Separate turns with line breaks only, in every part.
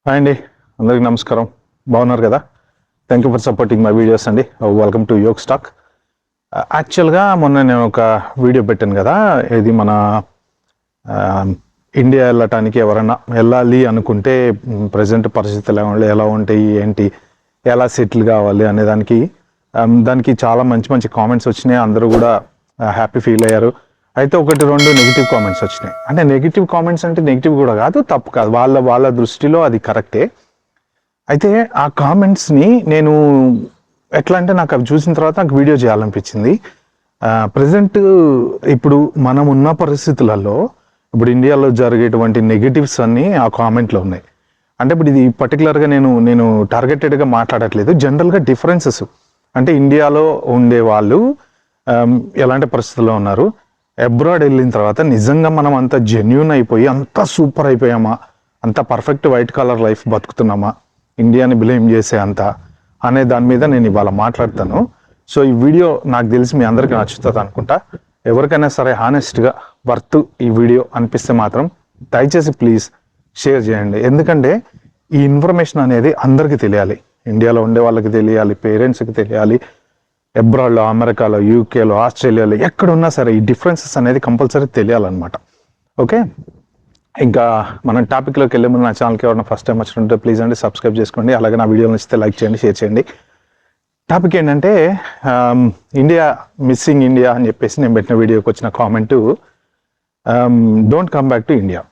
Hi అండి, అందరికీ నమస్కారం. బాగున్నారు కదా? Thank you for supporting my videos అండి. Welcome to Yog stack. యాక్చువల్గా మొన్న నేను ఒక వీడియో పెట్టాను కదా, ఇది మన ఇండియా వెళ్ళటానికి ఎవరైనా వెళ్ళాలి అనుకుంటే ప్రజెంట్ పరిస్థితులు ఎలా ఉంటాయి, ఏంటి, ఎలా సెటిల్ కావాలి అనే దానికి చాలా మంచి మంచి కామెంట్స్ వచ్చినాయి. అందరూ కూడా హ్యాపీ ఫీల్ అయ్యారు. అయితే ఒకటి రెండు నెగిటివ్ కామెంట్స్ వచ్చినాయి. అంటే నెగిటివ్ కామెంట్స్ అంటే నెగిటివ్ కూడా కాదు, తప్పు కాదు, వాళ్ళ దృష్టిలో అది కరెక్టే. అయితే ఆ కామెంట్స్ని నేను ఎట్లా అంటే నాకు అవి చూసిన తర్వాత నాకు వీడియో చేయాలనిపించింది. ప్రజెంట్ ఇప్పుడు మనం ఉన్న పరిస్థితులలో ఇప్పుడు ఇండియాలో జరిగేటువంటి నెగిటివ్స్ అన్నీ ఆ కామెంట్లో ఉన్నాయి. అంటే ఇప్పుడు ఇది పర్టికులర్గా నేను టార్గెటెడ్గా మాట్లాడట్లేదు, జనరల్గా డిఫరెన్సెస్. అంటే ఇండియాలో ఉండే వాళ్ళు ఎలాంటి పరిస్థితుల్లో ఉన్నారు, అబ్రాడ్ వెళ్ళిన తర్వాత నిజంగా మనం అంత జెన్యూన్ అయిపోయి అంత సూపర్ అయిపోయామా, అంత పర్ఫెక్ట్ వైట్ కలర్ లైఫ్ బతుకుతున్నామా, ఇండియాని బ్లేమ్ చేసే అంత అనే దాని మీద నేను ఇవాళ మాట్లాడతాను. సో ఈ వీడియో నాకు తెలిసి మీ అందరికీ నచ్చుతుంది అనుకుంటా. ఎవరికైనా సరే హానెస్ట్గా వర్త్ ఈ వీడియో అనిపిస్తే మాత్రం దయచేసి ప్లీజ్ షేర్ చేయండి. ఎందుకంటే ఈ ఇన్ఫర్మేషన్ అనేది అందరికీ తెలియాలి, ఇండియాలో ఉండే వాళ్ళకి తెలియాలి, పేరెంట్స్కి తెలియాలి, అబ్రాడ్లో, అమెరికాలో, యూకేలో, ఆస్ట్రేలియాలో ఎక్కడున్నా సరే ఈ డిఫరెన్సెస్ అనేది కంపల్సరీ తెలియాలన్నమాట. ఓకే, ఇంకా మనం టాపిక్లోకి వెళ్ళే ముందు నా ఛానల్కి ఎవరైనా ఫస్ట్ టైం వచ్చినట్టు ప్లీజ్ అండి సబ్స్క్రైబ్ చేసుకోండి. అలాగే నా వీడియో నచ్చితే లైక్ చేయండి, షేర్ చేయండి. టాపిక్ ఏంటంటే ఇండియా మిస్సింగ్ ఇండియా అని చెప్పేసి నేను పెట్టిన వీడియోకి వచ్చిన comment, don't come back to India.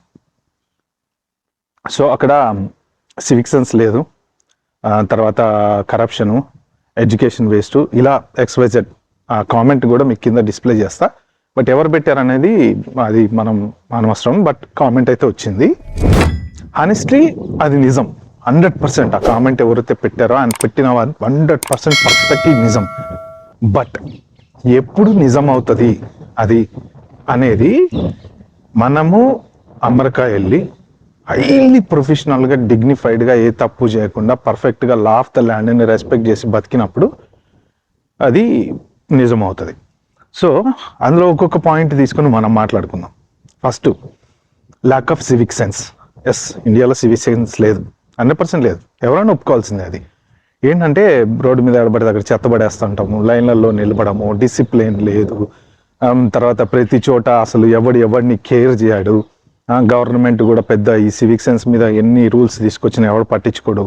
So అక్కడ సివిక్ సెన్స్ లేదు, తర్వాత కరప్షను, ఎడ్యుకేషన్ వేస్ట్, ఇలా XYZ కామెంట్ కూడా మీకు కింద డిస్ప్లే చేస్తా. బట్ ఎవరు పెట్టారనేది అది మనం అనవసరం, బట్ కామెంట్ అయితే వచ్చింది. హానెస్ట్లీ అది నిజం, 100%. ఆ కామెంట్ ఎవరైతే పెట్టారో ఆయన పెట్టిన 100% పర్ఫెక్ట్లీ నిజం. బట్ ఎప్పుడు నిజం అవుతుంది అది అనేది మనము అమెరికా వెళ్ళి హైలీ ప్రొఫెషనల్గా, డిగ్నిఫైడ్గా, ఏ తప్పు చేయకుండా పర్ఫెక్ట్గా లా ఆఫ్ ద ల్యాండ్ని రెస్పెక్ట్ చేసి బతికినప్పుడు అది నిజం అవుతుంది. సో అందులో ఒక్కొక్క పాయింట్ తీసుకొని మనం మాట్లాడుకుందాం. First, lack of civic sense. Yes, ఇండియాలో సివిక్ సెన్స్ లేదు, 100% లేదు, ఎవరైనా ఒప్పుకోవాల్సిందే. అది ఏంటంటే రోడ్డు మీద ఎడబడితే అక్కడ చెత్త పడేస్తుంటాము, లైన్లలో నిలబడము, డిసిప్లిన్ లేదు, తర్వాత ప్రతి చోట అసలు ఎవడిని కేర్ చేయడు. గవర్నమెంట్ కూడా పెద్ద ఈ సివిక్ సెన్స్ మీద ఎన్ని రూల్స్ తీసుకొచ్చినా ఎవడు పట్టించుకోడు.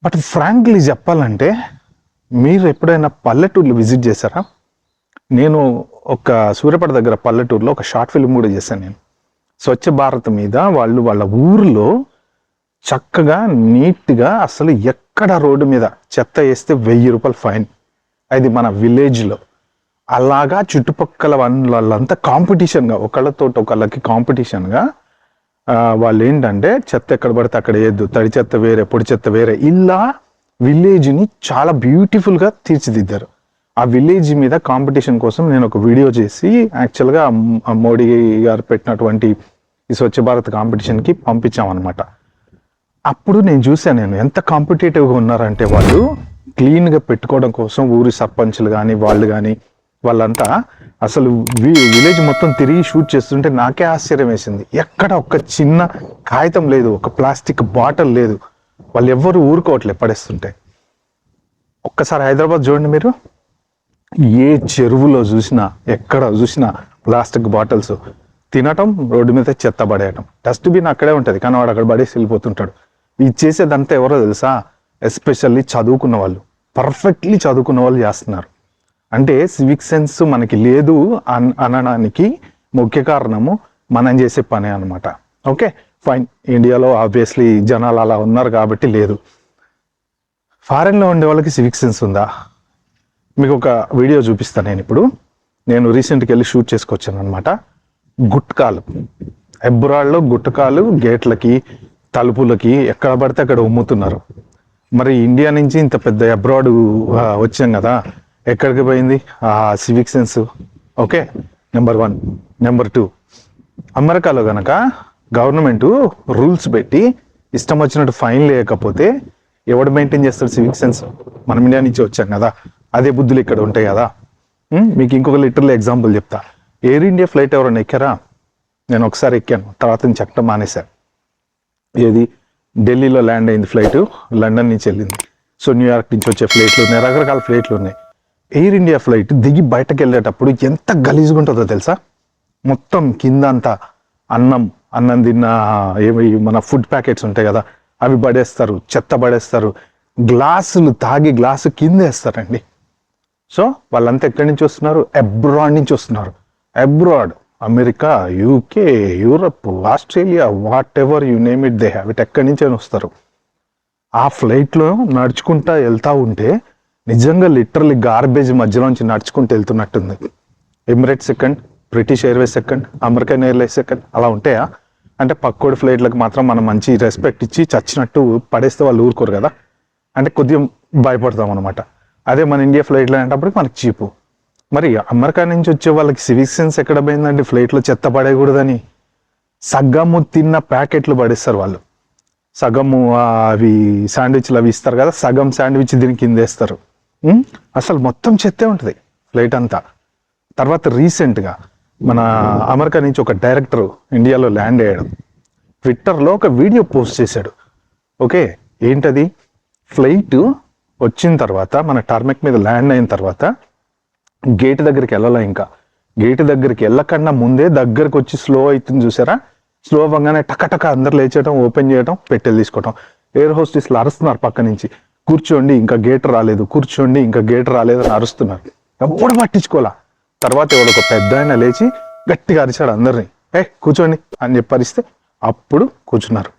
బట్ ఫ్రాంక్లీ చెప్పాలంటే మీరు ఎప్పుడైనా పల్లెటూర్లు విజిట్ చేశారా? నేను ఒక సూర్యాపేట దగ్గర పల్లెటూరులో ఒక షార్ట్ ఫిల్మ్ కూడా చేశాను నేను. స్వచ్ఛ భారత్ మీద వాళ్ళ ఊర్లో చక్కగా నీట్గా, అసలు ఎక్కడ రోడ్డు మీద చెత్త వేస్తే 1000 రూపాయలు ఫైన్. అది మన విలేజ్లో. అలాగా చుట్టుపక్కల వాళ్ళంతా కాంపిటీషన్గా, ఒకళ్ళకి కాంపిటీషన్గా వాళ్ళు ఏంటంటే చెత్త ఎక్కడ పడితే అక్కడ వేయద్దు, తడి చెత్త వేరే, పొడి చెత్త వేరే, ఇలా విలేజ్ని చాలా బ్యూటిఫుల్గా తీర్చిదిద్దారు. ఆ విలేజ్ మీద కాంపిటీషన్ కోసం నేను ఒక వీడియో చేసి యాక్చువల్గా మోడీ గారు పెట్టినటువంటి ఈ స్వచ్ఛ భారత్ కాంపిటీషన్కి పంపించామన్నమాట. అప్పుడు నేను చూశాను, నేను ఎంత కాంపిటేటివ్గా ఉన్నారంటే వాళ్ళు క్లీన్గా పెట్టుకోవడం కోసం ఊరి సర్పంచ్లు కానీ వాళ్ళు కానీ వాళ్ళంతా అసలు విలేజ్ మొత్తం తిరిగి షూట్ చేస్తుంటే నాకే ఆశ్చర్యం వేసింది. ఎక్కడ ఒక చిన్న కాగితం లేదు, ఒక ప్లాస్టిక్ బాటిల్ లేదు, వాళ్ళు ఎవ్వరు ఊరుకోవట్లే పడేస్తుంటే. ఒక్కసారి హైదరాబాద్ చూడండి మీరు, ఏ చెరువులో చూసినా, ఎక్కడ చూసినా ప్లాస్టిక్ బాటిల్స్, తినటం, రోడ్డు మీద చెత్త పడేయటం. డస్ట్బిన్ అక్కడే ఉంటుంది కానీ వాడు అక్కడ పడేసి వెళ్ళిపోతుంటాడు. ఇది చేసేదంతా ఎవరో తెలుసా? ఎస్పెషల్లీ చదువుకున్న వాళ్ళు, పర్ఫెక్ట్లీ చదువుకున్న వాళ్ళు చేస్తున్నారు. అంటే సివిక్ సెన్స్ మనకి లేదు అనడానికి ముఖ్య కారణము మనం చేసే పనే అనమాట. ఓకే ఫైన్, ఇండియాలో ఆబ్వియస్లీ జనాలు అలా ఉన్నారు కాబట్టి లేదు. ఫారెన్లో ఉండే వాళ్ళకి సివిక్ సెన్స్ ఉందా? మీకు ఒక వీడియో చూపిస్తాను నేను ఇప్పుడు. నేను రీసెంట్గా వెళ్ళి షూట్ చేసుకొచ్చాను అనమాట. గుట్కాలు, అబ్రాడ్లో గుట్కాలు గేట్లకి, తలుపులకి ఎక్కడ పడితే అక్కడ ఉమ్ముతున్నారు. మరి ఇండియా నుంచి ఇంత పెద్ద అబ్రాడ్ వచ్చాం కదా, ఎక్కడికి పోయింది ఆ civic sense? Okay, number 1. Number 2, అమెరికాలో కనుక గవర్నమెంట్ రూల్స్ పెట్టి ఇష్టం వచ్చినట్టు ఫైన్ లేకపోతే ఎవడు మెయింటైన్ చేస్తాడు సివిక్ సెన్స్? మనం ఇండియా నుంచి వచ్చాం కదా, అదే బుద్ధులు ఇక్కడ ఉంటాయి కదా. మీకు ఇంకొక లిటరల్ ఎగ్జాంపుల్ చెప్తా. ఎయిర్ ఇండియా ఫ్లైట్ ఎవరైనా ఎక్కారా? నేను ఒకసారి ఎక్కాను, తర్వాత నుంచి ఎక్కడం మానేశాను. ఏది ఢిల్లీలో ల్యాండ్ అయింది ఫ్లైట్, లండన్ నుంచి వెళ్ళింది. సో న్యూయార్క్ నుంచి వచ్చే ఫ్లైట్లు ఉన్నాయి, రకరకాల ఫ్లైట్లు ఉన్నాయి. ఎయిర్ ఇండియా ఫ్లైట్ దిగి బయటకు వెళ్ళేటప్పుడు ఎంత గలీజ్గా ఉంటుందో తెలుసా? మొత్తం కింద అంతా అన్నం తిన్న ఏమి మన ఫుడ్ ప్యాకెట్స్ ఉంటాయి కదా, అవి పడేస్తారు, చెత్త పడేస్తారు, గ్లాసులు తాగి గ్లాసు కింద వేస్తారండి. సో వాళ్ళంతా ఎక్కడి నుంచి వస్తున్నారు? అబ్రాడ్ నుంచి వస్తున్నారు. Abroad, America, UK, Europe, Australia, what ever you name it, they have it. ఎక్కడి నుంచి వస్తారు. ఆ ఫ్లైట్లో నడుచుకుంటా వెళ్తూ ఉంటే నిజంగా లిటరలీ గార్బేజ్ మధ్యలోంచి నడుచుకుంటూ వెళ్తున్నట్టుంది. Emirates second, British Airways second, American Airlines second, అలా ఉంటాయా? అంటే పక్కోడి ఫ్లైట్లకు మాత్రం మనం మంచి రెస్పెక్ట్ ఇచ్చి చచ్చినట్టు పడేస్తే వాళ్ళు ఊరుకోరు కదా, అంటే కొద్దిగా భయపడతాం అనమాట. అదే మన ఇండియా ఫ్లైట్లో అనేటప్పటికి మనకి చీపు. మరి అమెరికా నుంచి వచ్చే వాళ్ళకి సివిక్ సెన్స్ ఎక్కడ పోయిందండి? ఫ్లైట్లో చెత్త పడేయకూడదని సగము తిన్న ప్యాకెట్లు పడేస్తారు వాళ్ళు. సగము అవి శాండ్విచ్లు అవి ఇస్తారు కదా, సగం శాండ్విచ్ దీని కింద వేస్తారు. అసలు మొత్తం చెత్తే ఉంటుంది ఫ్లైట్ అంతా. తర్వాత రీసెంట్గా మన అమెరికా నుంచి ఒక డైరెక్టర్ ఇండియాలో ల్యాండ్ అయ్యాడు. ట్విట్టర్లో ఒక వీడియో పోస్ట్ చేశాడు. ఓకే, ఏంటది? ఫ్లైట్ వచ్చిన తర్వాత మన టార్మెక్ మీద ల్యాండ్ అయిన తర్వాత గేట్ దగ్గరికి వెళ్ళాలా, ఇంకా గేట్ దగ్గరికి వెళ్ళకుండా ముందే దగ్గరకు వచ్చి స్లో అవుతుంది చూసారా? స్లో అవ్వగానే టకటక అందరు లేచేయటం, ఓపెన్ చేయటం, పెట్టెలు తీసుకోవటం. ఎయిర్ హోస్టెస్లు అరుస్తున్నారు పక్క నుంచి, కూర్చోండి ఇంకా గేట్ రాలేదు, కూర్చోండి ఇంకా గేట్ రాలేదు అని అరుస్తున్నారు. ఎప్పుడు పట్టించుకోవాలా. తర్వాత ఎవడో ఒక పెద్ద ఆయన లేచి గట్టిగా అరిచాడు అందరినీ, కూర్చోండి అని చెప్పి అరిస్తే అప్పుడు కూర్చున్నారు.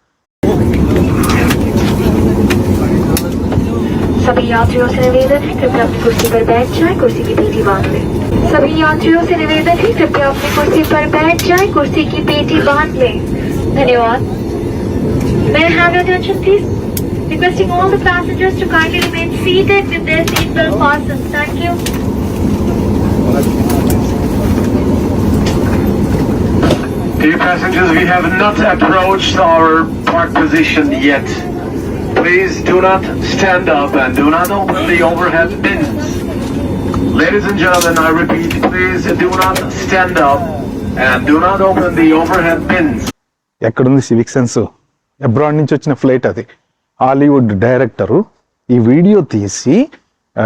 सभी यात्रियों से निवेदन है कृपया अपनी कुर्सी पर बैठ जाएं, कुर्सी की पेटी बांध लें। सभी यात्रियों से निवेदन है कृपया अपनी कुर्सी पर बैठ जाएं, कुर्सी की पेटी बांध लें। धन्यवाद। May I have your attention please? Requesting all the passengers to kindly remain seated with their seatbelt fastened. Thank you.
Dear passengers, we have not approached our park position yet. Please do not stand up and do not open the overhead bins. Ladies and gentlemen, I repeat, please do not stand up and do not open the overhead bins.
ఎక్కడుంది civic sense? Abroad నుంచి వచ్చిన flight అది. Hollywood director ఈ video తీసి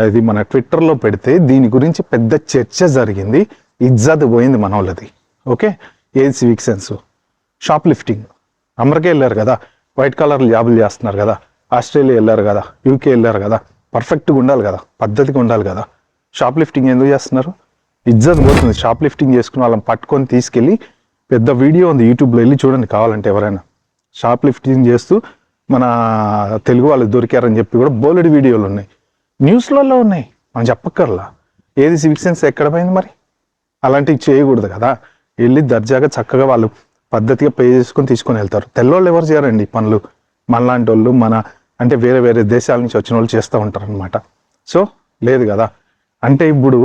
ఇది మన ట్విట్టర్లో పెడితే దీని గురించి పెద్ద చర్చ జరిగింది. ఇజ్జత్ పోయింది మన వాళ్ళది. ఓకే, ఏది civic sense? Shop lifting. America వెళ్ళారు కదా, వైట్ కాలర్ జాబులు చేస్తున్నారు కదా, ఆస్ట్రేలియా వెళ్ళారు కదా, యూకే వెళ్ళారు కదా, పర్ఫెక్ట్గా ఉండాలి కదా, పద్ధతిగా ఉండాలి కదా. షాప్ లిఫ్టింగ్ ఎందుకు చేస్తున్నారు? ఇజ్జత్ పోతుంది. షాప్ లిఫ్టింగ్ చేసుకుని వాళ్ళని పట్టుకొని తీసుకెళ్ళి పెద్ద వీడియో ఉంది, యూట్యూబ్లో వెళ్ళి చూడండి కావాలంటే ఎవరైనా. షాప్ లిఫ్టింగ్ చేస్తూ మన తెలుగు వాళ్ళు దొరికారని చెప్పి కూడా బోలెడు వీడియోలు ఉన్నాయి, న్యూస్లలో ఉన్నాయి, మనం చెప్పక్కర్లా. ఏది సివిక్ సెన్స్ ఎక్కడ పోయింది మరి? అలాంటివి చేయకూడదు కదా. వెళ్ళి దర్జాగా చక్కగా వాళ్ళు పద్ధతిగా పే చేసుకొని తీసుకొని వెళ్తారు. తెల్లోళ్ళు ఎవరు చేయరండి ఈ పనులు. మనలాంటి వాళ్ళు అంటే వేరే వేరే దేశాల నుంచి వచ్చిన వాళ్ళు చేస్తూ ఉంటారు అనమాట. సో లేదు కదా. అంటే ఇప్పుడు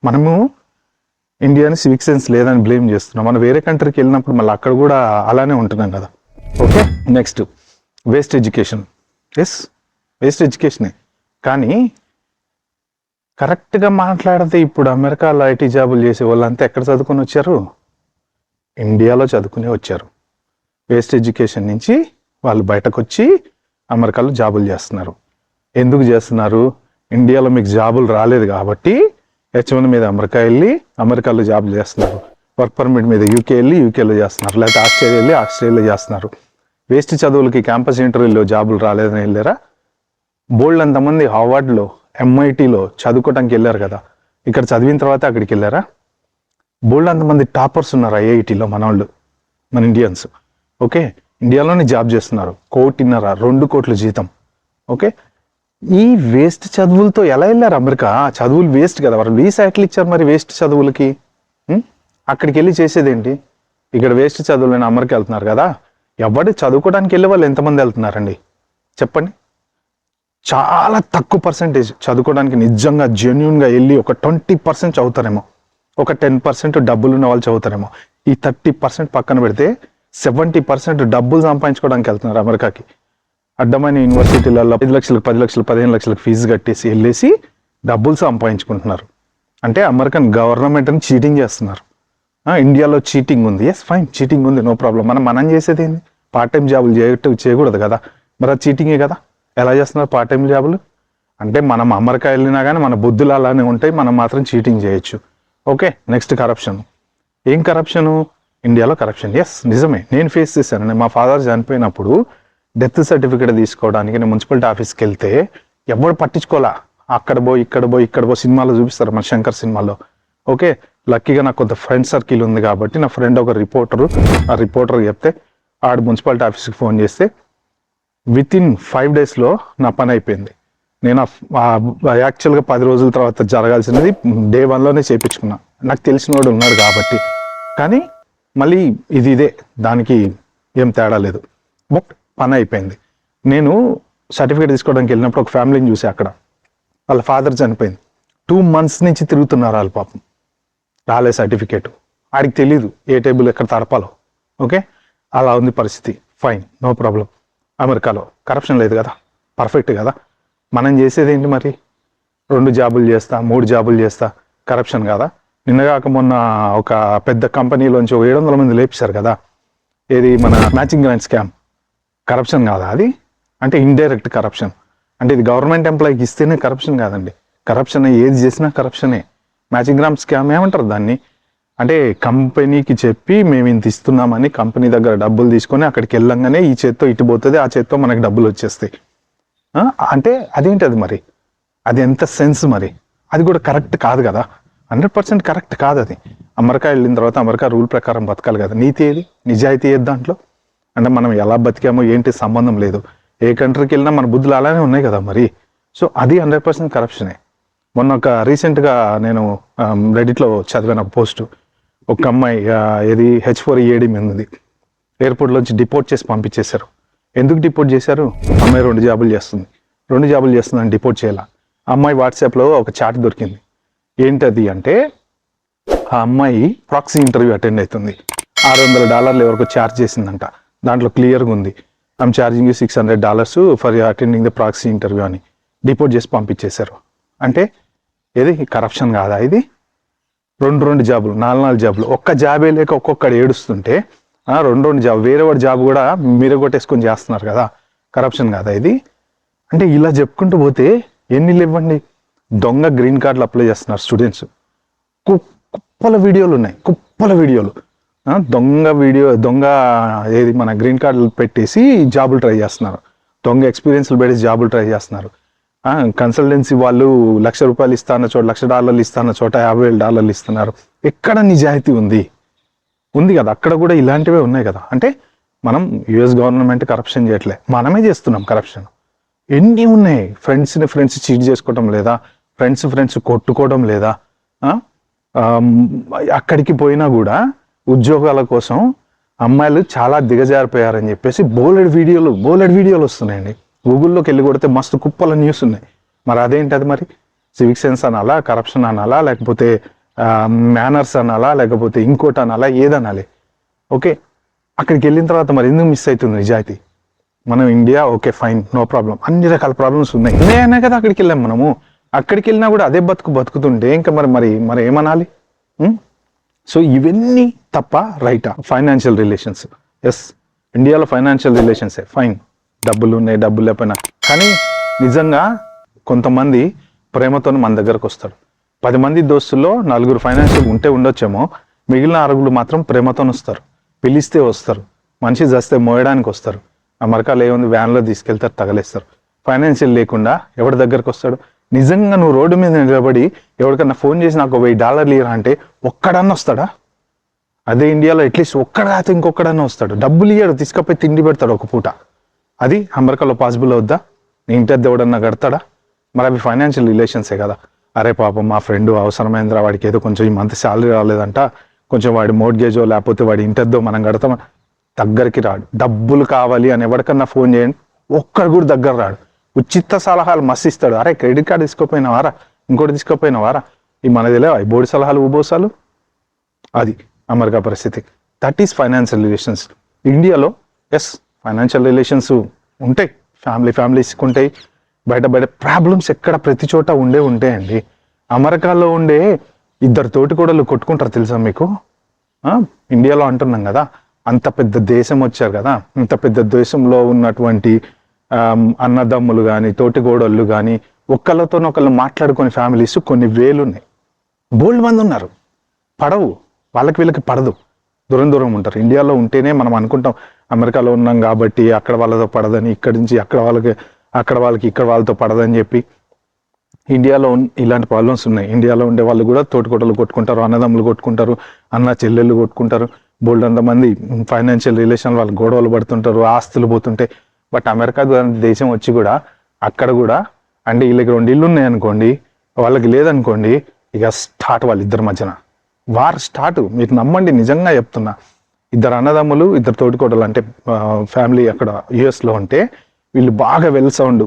మనము ఇండియాని సివిక్ సెన్స్ లేదని బ్లేమ్ చేస్తున్నాం. మనం వేరే కంట్రీకి వెళ్ళినప్పుడు మళ్ళీ అక్కడ కూడా అలానే ఉంటున్నాం కదా. Okay, next waste education. Yes, waste ఎడ్యుకేషనే. కానీ కరెక్ట్గా మాట్లాడితే ఇప్పుడు అమెరికాలో ఐటీ జాబులు చేసే వాళ్ళంతా ఎక్కడ చదువుకొని వచ్చారు? ఇండియాలో చదువుకునే వచ్చారు. వేస్ట్ ఎడ్యుకేషన్ నుంచి వాళ్ళు బయటకు వచ్చి అమెరికాలో జాబులు చేస్తున్నారు. ఎందుకు చేస్తున్నారు? ఇండియాలో మీకు జాబులు రాలేదు కాబట్టి H1 మీద అమెరికా వెళ్ళి అమెరికాలో జాబులు చేస్తున్నారు. వర్క్ పర్మిట్ మీద యూకే వెళ్ళి యూకేలో చేస్తున్నారు, లేకపోతే ఆస్ట్రేలియా వెళ్ళి ఆస్ట్రేలియాలో చేస్తున్నారు. వేస్ట్ చదువులకి క్యాంపస్ ఇంటర్వ్యూలో జాబులు రాలేదని వెళ్ళారా? బోల్డ్ అంతమంది హార్వర్డ్లో, MITలో చదువుకోవడానికి వెళ్ళారు కదా, ఇక్కడ చదివిన తర్వాత అక్కడికి వెళ్ళారా? బోల్డ్ అంతమంది టాపర్స్ ఉన్నారు IITలో మన వాళ్ళు, మన ఇండియన్స్. ఓకే, ఇండియాలోనే జాబ్ చేస్తున్నారు. 1.5-2 కోట్ల జీతం. ఓకే, ఈ వేస్ట్ చదువులతో ఎలా వెళ్ళారు అమెరికా? చదువులు వేస్ట్ కదా, వారు వీసా ఎట్లా ఇచ్చారు మరి వేస్ట్ చదువులకి? అక్కడికి వెళ్ళి చేసేదేంటి? ఇక్కడ వేస్ట్ చదువులని అమెరికా వెళ్తున్నారు కదా. ఎవరు చదువుకోవడానికి వెళ్ళే వాళ్ళు ఎంతమంది వెళ్తున్నారండి చెప్పండి? చాలా తక్కువ పర్సెంటేజ్ చదువుకోవడానికి నిజంగా జెన్యున్గా వెళ్ళి ఒక 20% చదువుతారేమో, ఒక 10% డబ్బులు ఉన్న వాళ్ళు చదువుతారేమో. ఈ 30% పక్కన పెడితే 70% డబ్బులు సంపాదించుకోవడానికి వెళ్తున్నారు అమెరికాకి. అడ్డమైన యూనివర్సిటీలలో 5 లక్షలు 10 లక్షలు 15 లక్షలకు ఫీజు కట్టేసి వెళ్ళేసి డబ్బులు సంపాదించుకుంటున్నారు. అంటే అమెరికన్ గవర్నమెంట్ని చీటింగ్ చేస్తున్నారు. ఇండియాలో చీటింగ్ ఉంది, ఎస్ ఫైన్, చీటింగ్ ఉంది, నో ప్రాబ్లం. మనం చేసేది ఏంది? పార్ట్ టైం జాబులు చేయకూడదు కదా, మరి అది చీటింగే కదా. ఎలా చేస్తున్నారు పార్ట్ టైం జాబులు అంటే? మనం అమెరికా వెళ్ళినా కానీ మన బుద్ధులు అలానే ఉంటాయి, మనం మాత్రం చీటింగ్ చేయొచ్చు. Okay, next corruption. ఏం కరప్షను? ఇండియాలో కరప్షన్. ఎస్, నిజమే, నేను ఫేస్ చేశాను. మా ఫాదర్ చనిపోయినప్పుడు డెత్ సర్టిఫికేట్ తీసుకోవడానికి నేను మున్సిపాలిటీ ఆఫీస్కి వెళ్తే ఎవరు పట్టించుకోవాలా, అక్కడ ఇక్కడ సినిమాలో చూపిస్తారు, మన శంకర్ సినిమాలో. ఓకే, లక్కీగా నాకు కొంత ఫ్రెండ్ సర్కిల్ ఉంది కాబట్టి నా ఫ్రెండ్ ఒక రిపోర్టర్ చెప్తే ఆడు మున్సిపాలిటీ ఆఫీస్కి ఫోన్ చేస్తే విత్ ఇన్ 5 daysలో నా పని అయిపోయింది. నేను యాక్చువల్గా 10 రోజుల తర్వాత జరగాల్సినది Day 1లోనే చేయించుకున్నా, నాకు తెలిసినోడు ఉన్నాడు కాబట్టి. కానీ మళ్ళీ ఇదే, దానికి ఏం తేడా లేదు, బట్ పని అయిపోయింది. నేను సర్టిఫికేట్ తీసుకోవడానికి వెళ్ళినప్పుడు ఒక ఫ్యామిలీని చూసి అక్కడ వాళ్ళ ఫాదర్ చనిపోయింది. 2 months నుంచి తిరుగుతున్నారు వాళ్ళు, పాపం రాలే సర్టిఫికేట్. ఆడికి తెలీదు ఏ టేబుల్ ఎక్కడ తరపాలో. ఓకే, అలా ఉంది పరిస్థితి. Fine, no problem. అమెరికాలో కరప్షన్ లేదు కదా, పర్ఫెక్ట్ కదా. మనం చేసేది ఏంటి మరి? 2 జాబులు చేస్తా, 3 జాబులు చేస్తా, కరప్షన్ కాదా? నిన్నగాక మొన్న ఒక పెద్ద కంపెనీలోంచి 700 మంది లేపేశారు కదా, ఏది మన మ్యాచింగ్ గ్రాంట్ స్కామ్. కరప్షన్ కాదా అది? అంటే ఇండైరెక్ట్ కరప్షన్. అంటే ఇది గవర్నమెంట్ ఎంప్లాయీకి ఇస్తేనే కరప్షన్ కాదండి. కరప్షన్ ఏది చేసినా కరప్షనే. మ్యాచింగ్ గ్రాంట్ స్కామ్ ఏమంటారు దాన్ని? అంటే కంపెనీకి చెప్పి మేము ఇంత ఇస్తున్నామని కంపెనీ దగ్గర డబ్బులు తీసుకొని అక్కడికి వెళ్ళంగానే ఈ చేత్తో ఇటు పోతుంది, ఆ చేత్తో మనకి డబ్బులు వచ్చేస్తాయి. అంటే అదేంటి అది మరి? అది ఎంత సెన్స్ మరి? అది కూడా కరెక్ట్ కాదు కదా, 100% కరెక్ట్ కాదు అది. అమెరికా వెళ్ళిన తర్వాత అమెరికా రూల్ ప్రకారం బతకాలి కదా. నీతి ఏది, నిజాయితీ ఏది దాంట్లో? అంటే మనం ఎలా బతికామో ఏంటి సంబంధం లేదు. ఏ కంట్రీకి వెళ్ళినా మన బుద్ధులు అలానే ఉన్నాయి కదా మరి. సో అది 100% కరప్షనే. మొన్న ఒక రీసెంట్గా నేను రెడిట్లో చదివిన పోస్టు, ఒక అమ్మాయి ఏది H4EAD మీద ఉంది, ఎయిర్పోర్ట్లోంచి డిపోర్ట్ చేసి పంపించేశారు. ఎందుకు డిపోర్ట్ చేశారు? అమ్మాయి 2 జాబులు చేస్తుందని డిపోర్ట్ చేయాల. అమ్మాయి వాట్సాప్లో ఒక చాట్ దొరికింది. ఏంటది అంటే, ఆ అమ్మాయి ప్రాక్సీ ఇంటర్వ్యూ అటెండ్ అవుతుంది, $600 ఎవరికో ఛార్జ్ చేసిందంట. దాంట్లో క్లియర్గా ఉంది, I'm charging you $600 for attending the proxy interview అని. డిపోర్ట్ చేసి పంపించేశారు. అంటే ఏది కరప్షన్ కాదా ఇది? 2 జాబులు, 4 జాబులు, ఒక్క జాబే లేక ఒక్కొక్కడు ఏడుస్తుంటే 2 జాబ్, వేరే వాడి జాబ్ కూడా మీరు కొట్టేసుకొని చేస్తున్నారు కదా, కరప్షన్ కాదా ఇది? అంటే ఇలా చెప్పుకుంటూ పోతే ఎన్ని లేవండి. దొంగ గ్రీన్ కార్డులు అప్లై చేస్తున్నారు స్టూడెంట్స్. కుప్పల వీడియోలు ఉన్నాయి, దొంగ ఏది మన గ్రీన్ కార్డులు పెట్టేసి జాబులు ట్రై చేస్తున్నారు, దొంగ ఎక్స్పీరియన్స్లు పెట్టేసి జాబులు ట్రై చేస్తున్నారు. కన్సల్టెన్సీ వాళ్ళు $1,00,000 ఇస్తాన్న చోట, $1,00,000 ఇస్తాన్న చోట $50,000 ఇస్తున్నారు. ఎక్కడ నిజాయితీ ఉంది కదా, అక్కడ కూడా ఇలాంటివే ఉన్నాయి కదా. అంటే మనం US గవర్నమెంట్ కరప్షన్ చేయట్లే, మనమే చేస్తున్నాం కరప్షన్. ఎన్ని ఉన్నాయి. ఫ్రెండ్స్ చీట్ చేసుకోవడం లేదా, ఫ్రెండ్స్ కొట్టుకోవడం లేదా, అక్కడికి పోయినా కూడా ఉద్యోగాల కోసం అమ్మాయిలు చాలా దిగజారిపోయారని చెప్పేసి బోలెడ్ వీడియోలు వస్తున్నాయండి. గూగుల్లోకి వెళ్ళి కొడితే మస్తు కుప్పల న్యూస్ ఉన్నాయి. మరి అదేంటి అది? మరి సివిక్ సెన్స్ అనాలా, కరప్షన్ అనాలా, లేకపోతే మేనర్స్ అనాలా, లేకపోతే ఇంకోటి అనాలా, ఏదనాలి? ఓకే, అక్కడికి వెళ్ళిన తర్వాత మరి ఎందుకు మిస్ అవుతుంది నిజాయితీ? మనం India okay fine, no problem, అన్ని రకాల ప్రాబ్లమ్స్ ఉన్నాయనే కదా అక్కడికి వెళ్ళాం మనము. అక్కడికి వెళ్ళినా కూడా అదే బతుకుతుంటే ఇంకా మరి ఏమనాలి? సో ఇవన్నీ తప్ప రైటా? ఫైనాన్షియల్ రిలేషన్స్, ఎస్, ఇండియాలో ఫైనాన్షియల్ రిలేషన్సే ఫైన్, డబ్బులు ఉన్నాయి, డబ్బులు లేకపోయినా. కానీ నిజంగా కొంతమంది ప్రేమతో మన దగ్గరకు వస్తాడు. 10 మంది దోస్తుల్లో 4 ఫైనాన్షియల్ ఉంటే ఉండొచ్చేమో, మిగిలిన 6 మాత్రం ప్రేమతో వస్తారు, పిలిస్తే వస్తారు, మనిషి చస్తే మోయడానికి వస్తారు. అమెరికాలో ఏముంది, వ్యాన్లో తీసుకెళ్తారు, తగలేస్తారు. ఫైనాన్షియల్ లేకుండా ఎవరి దగ్గరకు వస్తాడు? నిజంగా నువ్వు రోడ్డు మీద నిలబడి ఎవరికన్నా ఫోన్ చేసి నాకు $1000 ఇరా అంటే ఒక్కడన్నా వస్తాడా? అదే ఇండియాలో అట్లీస్ట్ ఒక్కడ కాదు ఇంకొక్కడన్నా వస్తాడు. డబ్బులు ఇయ్యాడు, తీసుకపోయి తిండి పెడతాడు ఒక పూట. అది అమెరికాలో పాసిబుల్ అవుద్దా? నీ ఇంటి ఎవడన్నా కడతాడా? మరి అవి ఫైనాన్షియల్ రిలేషన్సే కదా. అరే పాపం మా ఫ్రెండ్ అవసరమైందిరా, వాడికి ఏదో కొంచెం ఈ మంత్ శాలరీ రాలేదంట, కొంచెం వాడి మోర్గేజో లేకపోతే వాడి ఇంటద్దో మనం కడతాం, దగ్గరికి రాడు. డబ్బులు కావాలి అని ఎవరికన్నా ఫోన్ చేయండి, ఒక్కడు కూడా దగ్గర రాడు. ఉచిత సలహాలు మస్తు ఇస్తాడు. అరే క్రెడిట్ కార్డు తీసుకోపోయినవారా, ఇంకోటి తీసుకోపోయినవారా, ఈ మనదిలే ఈ బోర్డు సలహాలు ఉబోసాలు. అది అమెరికా పరిస్థితి. That is financial relations. ఇండియాలో ఎస్ ఫైనాన్షియల్ రిలేషన్స్ ఉంటాయి, ఫ్యామిలీస్కి ఉంటాయి. బయట ప్రాబ్లమ్స్ ఎక్కడ ప్రతి చోట ఉంటాయండి. అమెరికాలో ఉండే 2 తోటికోడలు కొట్టుకుంటారు తెలుసా మీకు? ఇండియాలో అంటున్నాం కదా, అంత పెద్ద దేశం వచ్చారు కదా, ఇంత పెద్ద దేశంలో ఉన్నటువంటి అన్నదమ్ములు కానీ తోటిగోడళ్ళు కానీ ఒకళ్ళు మాట్లాడుకునే ఫ్యామిలీస్ కొన్ని వేలు ఉన్నాయి. బోల్డ్ మంది ఉన్నారు. పడవు వాళ్ళకి వీళ్ళకి పడదు, దూరం దూరం ఉంటారు. ఇండియాలో ఉంటేనే మనం అనుకుంటాం అమెరికాలో ఉన్నాం కాబట్టి అక్కడ వాళ్ళతో పడదని, ఇక్కడి నుంచి అక్కడ వాళ్ళకి ఇక్కడ వాళ్ళతో పడదని చెప్పి. ఇండియాలో ఇలాంటి ప్రాబ్లమ్స్ ఉన్నాయి. ఇండియాలో ఉండే వాళ్ళు కూడా తోటికోటలు కొట్టుకుంటారు, అన్నదమ్ములు కొట్టుకుంటారు, అన్న చెల్లెళ్ళు కొట్టుకుంటారు, బోల్డ్ అంతమంది ఫైనాన్షియల్ రిలేషన్ వాళ్ళు గొడవలు పడుతుంటారు, ఆస్తులు పోతుంటాయి. బట్ అమెరికా దేశం వచ్చి కూడా అక్కడ కూడా అంటే వీళ్ళకి 2 ఇళ్ళు ఉన్నాయి అనుకోండి, వాళ్ళకి లేదనుకోండి, ఇక స్టార్ట్ వాళ్ళిద్దరి మధ్యన వార్ స్టార్ట్. మీరు నమ్మండి, నిజంగా చెప్తున్నా. 2 అన్నదమ్ములు 2 తోటికోటలు అంటే ఫ్యామిలీ అక్కడ యుఎస్లో ఉంటే వీళ్ళు బాగా వెల్ సౌండ్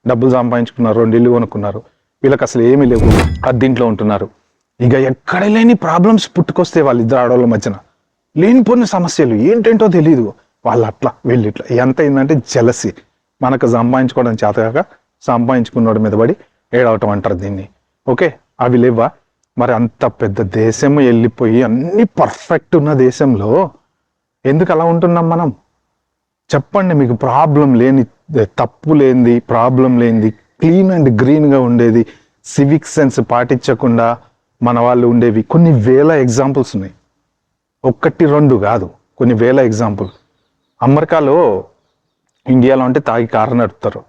డబ్బులు సంపాదించుకున్నారు, 2 ఇళ్ళు కొనుక్కున్నారు. వీళ్ళకి అసలు ఏమీ లేవు, అద్దీంట్లో ఉంటున్నారు. ఇక ఎక్కడ లేని ప్రాబ్లమ్స్ పుట్టుకొస్తే వాళ్ళిద్దరు ఆడవాళ్ళ మధ్యన లేనిపోయిన సమస్యలు ఏంటేంటో తెలియదు. వాళ్ళు అట్లా వీళ్ళు ఇట్లా. ఎంత అయిందంటే జలసి. మనకు సంపాదించుకోవడం చేతగాక సంపాదించుకున్నోడి మీద పడి ఏడవటం అంటారు దీన్ని. ఓకే, అవి లేవా? మరి అంత పెద్ద దేశం వెళ్ళిపోయి అన్ని పర్ఫెక్ట్ ఉన్న దేశంలో ఎందుకు అలా ఉంటున్నాం మనం? చెప్పండి. మీకు ప్రాబ్లం లేని, తప్పు లేనిది, ప్రాబ్లం లేనిది, క్లీన్ అండ్ గ్రీన్గా ఉండేది, సివిక్ సెన్స్ పాటించకుండా మన వాళ్ళు ఉండేవి కొన్ని వేల ఎగ్జాంపుల్స్ ఉన్నాయి. 1, 2 కాదు, కొన్ని వేల ఎగ్జాంపుల్. అమెరికాలో, ఇండియాలో అంటే తాగి కారు నడుపుతారు.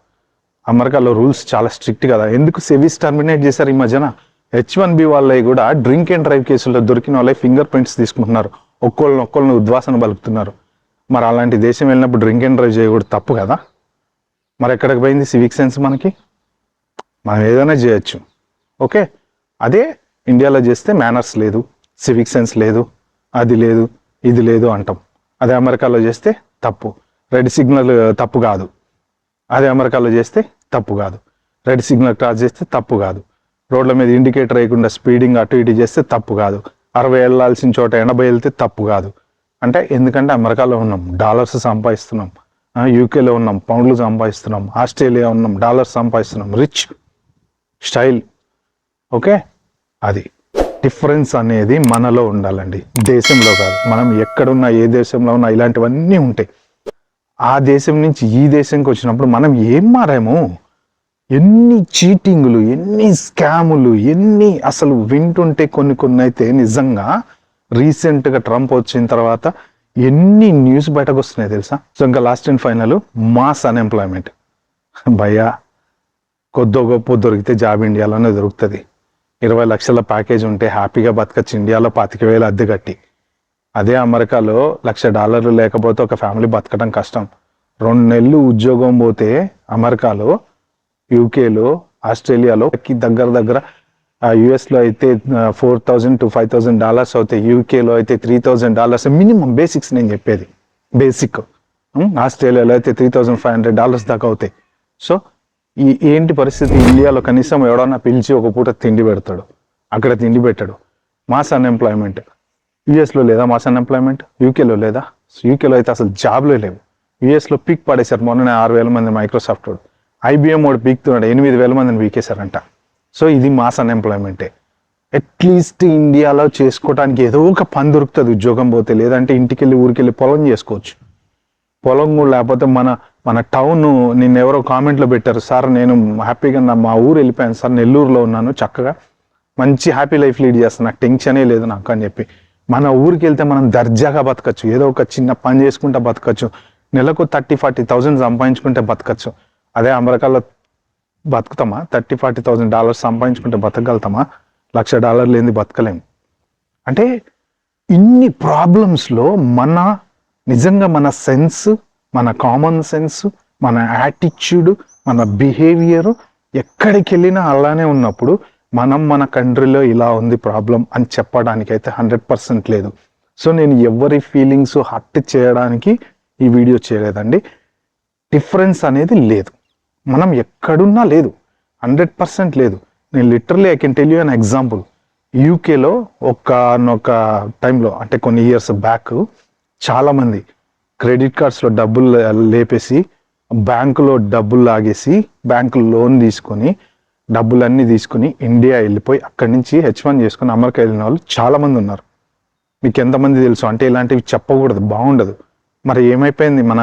అమెరికాలో రూల్స్ చాలా స్ట్రిక్ట్ కదా. ఎందుకు సెవీస్ టర్మినేట్ చేశారు ఈ మధ్యన? H1B వాళ్ళవి కూడా డ్రింక్ అండ్ డ్రైవ్ కేసుల్లో దొరికిన వాళ్ళే ఫింగర్ ప్రింట్స్ తీసుకుంటున్నారు, ఒక్కొక్కళ్ళని ఉద్వాసన పలుకుతున్నారు. మరి అలాంటి దేశం వెళ్ళినప్పుడు డ్రింక్ అండ్ డ్రైవ్ చేయకూడదు, తప్పు కదా? మరి ఎక్కడికి పోయింది సివిక్ సెన్స్? మనకి మనం ఏదైనా చేయొచ్చు. ఓకే, అదే ఇండియాలో చేస్తే మేనర్స్ లేదు, సివిక్ సెన్స్ లేదు, అది లేదు, ఇది లేదు అంటాం. అదే అమెరికాలో చేస్తే తప్పు. రెడ్ సిగ్నల్ తప్పు కాదు, అదే అమెరికాలో చేస్తే తప్పు కాదు. రెడ్ సిగ్నల్ క్రాస్ చేస్తే తప్పు కాదు. రోడ్ల మీద ఇండికేటర్ వేయకుండా స్పీడింగ్ అటు ఇటు చేస్తే తప్పు కాదు. 60 వెళ్ళాల్సిన చోట 80 వెళ్తే తప్పు కాదు. అంటే ఎందుకంటే అమెరికాలో ఉన్నాం, డాలర్స్ సంపాదిస్తున్నాం. యూకేలో ఉన్నాం, పౌండ్లు సంపాదిస్తున్నాం. ఆస్ట్రేలియా ఉన్నాం, డాలర్స్ సంపాదిస్తున్నాం. Rich style. ఓకే, అది డిఫరెన్స్ అనేది మనలో ఉండాలండి, దేశంలో కాదు. మనం ఎక్కడున్నా, ఏ దేశంలో ఉన్నా ఇలాంటివన్నీ ఉంటాయి. ఆ దేశం నుంచి ఈ దేశంకి వచ్చినప్పుడు మనం ఏం మారాము? ఎన్ని చీటింగులు, ఎన్ని స్కాములు, ఎన్ని అసలు వింటుంటే కొన్ని అయితే నిజంగా రీసెంట్గా ట్రంప్ వచ్చిన తర్వాత ఎన్ని న్యూస్ బయటకు వస్తున్నాయి తెలుసా? సో ఇంకా last and final, mass unemployment. భయ్యా, కొద్దో గొప్ప దొరికితే జాబ్ ఇండియాలోనే దొరుకుతుంది. 20 లక్షల ప్యాకేజ్ ఉంటే హ్యాపీగా బతకచ్చు ఇండియాలో 25,000 అద్దె కట్టి. అదే అమెరికాలో $1,00,000 లేకపోతే ఒక ఫ్యామిలీ బతకడం కష్టం. 2 నెలలు ఉద్యోగం పోతే అమెరికాలో, యూకేలో, ఆస్ట్రేలియాలో దగ్గర యుఎస్లో అయితే $4,000 to $5,000 అవుతాయి. యూకేలో అయితే $3,000 మినిమం. బేసిక్స్ నేను చెప్పేది బేసిక్. ఆస్ట్రేలియాలో అయితే $3,500 దాకా అవుతాయి. సో ఏంటి పరిస్థితి? ఇండియాలో కనీసం ఎవడన్నా పిలిచి ఒక పూట తిండి పెడతాడు, అక్కడ తిండి పెట్టాడు. Mass unemployment. యూఎస్లో లేదా మాస్ అన్ఎంప్లాయ్మెంట్? యూకేలో లేదా? యూకేలో అయితే అసలు జాబ్లే లేవు. యూఎస్లో పీక్ పడేశారు. మొన్ననే 6,000 మంది మైక్రోసాఫ్ట్ వాడు, IBM వాడు పీక్తున్నాడు, 8,000 మందిని పీకేశారంట. సో ఇది మాస్ అన్ఎంప్లాయ్మెంటే. అట్లీస్ట్ ఇండియాలో చేసుకోవడానికి ఏదో ఒక పని దొరుకుతుంది ఉద్యోగం పోతే. లేదంటే ఇంటికెళ్ళి ఊరికెళ్ళి పొలం చేసుకోవచ్చు. పొలం కూడా లేకపోతే మన టౌన్. నిన్న ఎవరో కామెంట్లో పెట్టారు, సార్ నేను హ్యాపీగా మా ఊరు వెళ్ళిపోయాను సార్, నెల్లూరులో ఉన్నాను, చక్కగా మంచి హ్యాపీ లైఫ్ లీడ్ చేస్తాను, నాకు టెన్షనే లేదు నాకు అని చెప్పి. మన ఊరికి వెళ్తే మనం దర్జాగా బతకచ్చు, ఏదో ఒక చిన్న పని చేసుకుంటే బతకచ్చు, నెలకు 30,000-40,000 సంపాదించుకుంటే బతకచ్చు. అదే అమెరికాలో బతుకుతామా? $30,000-40,000 సంపాదించుకుంటే బతకగలుగుతామా? $1,00,000 లేని బతకలేము. అంటే ఇన్ని ప్రాబ్లమ్స్లో నిజంగా మన సెన్స్, మన కామన్ సెన్స్, మన యాటిట్యూడ్, మన బిహేవియర్ ఎక్కడికి వెళ్ళినా అలానే ఉన్నప్పుడు మన కంట్రీలో ఇలా ఉంది ప్రాబ్లం అని చెప్పడానికైతే 100% లేదు. సో నేను ఎవరి ఫీలింగ్స్ హర్ట్ చేయడానికి ఈ వీడియో చేయలేదండి. డిఫరెన్స్ అనేది లేదు, మనం ఎక్కడున్నా లేదు, 100% లేదు. నేను literally I can tell you an example. యూకేలో ఒక టైంలో, అంటే కొన్ని ఇయర్స్ బ్యాక్, చాలామంది క్రెడిట్ కార్డ్స్లో డబ్బులు లేపేసి, బ్యాంకులో డబ్బులు లాగేసి, బ్యాంకు లోన్ తీసుకొని, డబ్బులన్నీ తీసుకుని ఇండియా వెళ్ళిపోయి అక్కడి నుంచి H1 చేసుకుని అమెరికా వెళ్ళిన వాళ్ళు చాలామంది ఉన్నారు. మీకు ఎంతమంది తెలుసు అంటే ఇలాంటివి చెప్పకూడదు, బాగుండదు. మరి ఏమైపోయింది మన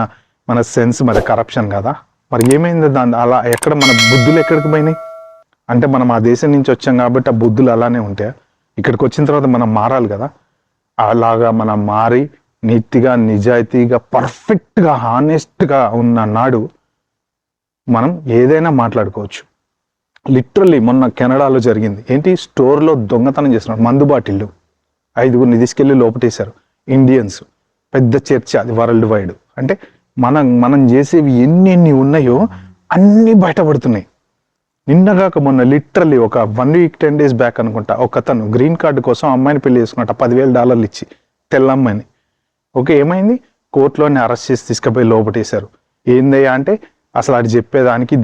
మన సెన్స్ మరి కరప్షన్ కదా, మరి ఏమైంది దాని అలా ఎక్కడ మన బుద్ధులు ఎక్కడికి పోయినాయి? అంటే మనం ఆ దేశం నుంచి వచ్చాం కాబట్టి ఆ బుద్ధులు అలానే ఉంటాయి. ఇక్కడికి వచ్చిన తర్వాత మనం మారాలి కదా, అలాగా మనం మారి నీతిగా నిజాయితీగా పర్ఫెక్ట్గా హానెస్ట్గా ఉన్న నాడు మనం ఏదైనా మాట్లాడుకోవచ్చు. లిటరల్లీ మొన్న కెనడాలో జరిగింది ఏంటి, స్టోర్లో దొంగతనం చేస్తున్నారు, మందు బాటిళ్ళు 5గురిని తీసుకెళ్లి లోపటేశారు ఇండియన్స్. పెద్ద చర్చ అది వరల్డ్ వైడ్. అంటే మనం చేసేవి ఎన్ని ఉన్నాయో అన్నీ బయటపడుతున్నాయి. నిన్నగాక మొన్న లిటరల్లీ ఒక 1 వీక్ 10 days బ్యాక్ అనుకుంటా, ఒకతను గ్రీన్ కార్డు కోసం అమ్మాయిని పెళ్లి చేసుకున్నట్ట $10,000 ఇచ్చి, తెల్ల అమ్మాయిని. ఓకే, ఏమైంది, కోర్టులోనే అరెస్ట్ చేసి తీసుకుపోయి లోపటేశారు. ఏందయ్యా అంటే అసలు అది చెప్పేదానికి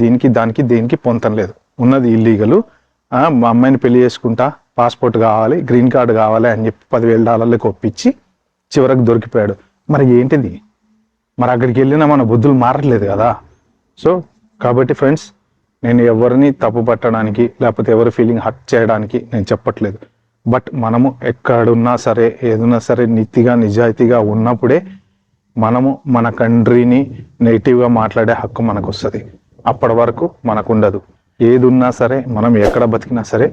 దేనికి పొంతం లేదు, ఉన్నది ఇల్లీగలు. మా అమ్మాయిని పెళ్లి చేసుకుంటా, పాస్పోర్ట్ కావాలి, గ్రీన్ కార్డు కావాలి అని చెప్పి $10,000 ఒప్పించి చివరకు దొరికిపోయాడు. మరి ఏంటిది, మరి అక్కడికి వెళ్ళినా మన బుద్ధులు మారట్లేదు కదా. సో కాబట్టి ఫ్రెండ్స్, నేను ఎవరిని తప్పు పట్టడానికి లేకపోతే ఎవరి ఫీలింగ్ హర్ట్ చేయడానికి నేను చెప్పట్లేదు. బట్ మనము ఎక్కడున్నా సరే ఏదున్నా సరే నీతిగా నిజాయితీగా ఉన్నప్పుడే మనము మన కంట్రీని నెగిటివ్గా మాట్లాడే హక్కు మనకు వస్తుంది. అప్పటి వరకు మనకు ఉండదు. ఏది ఉన్నా సరే మనం ఎక్కడ బతికినా సరే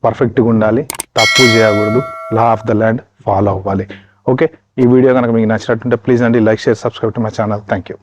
పర్ఫెక్ట్గా ఉండాలి, తప్పు చేయకూడదు, law of the land follow అవ్వాలి. ఓకే, ఈ వీడియో కనుక మీకు నచ్చినట్టుంటే ప్లీజ్ అండి like, share, subscribe to my channel. Thank you.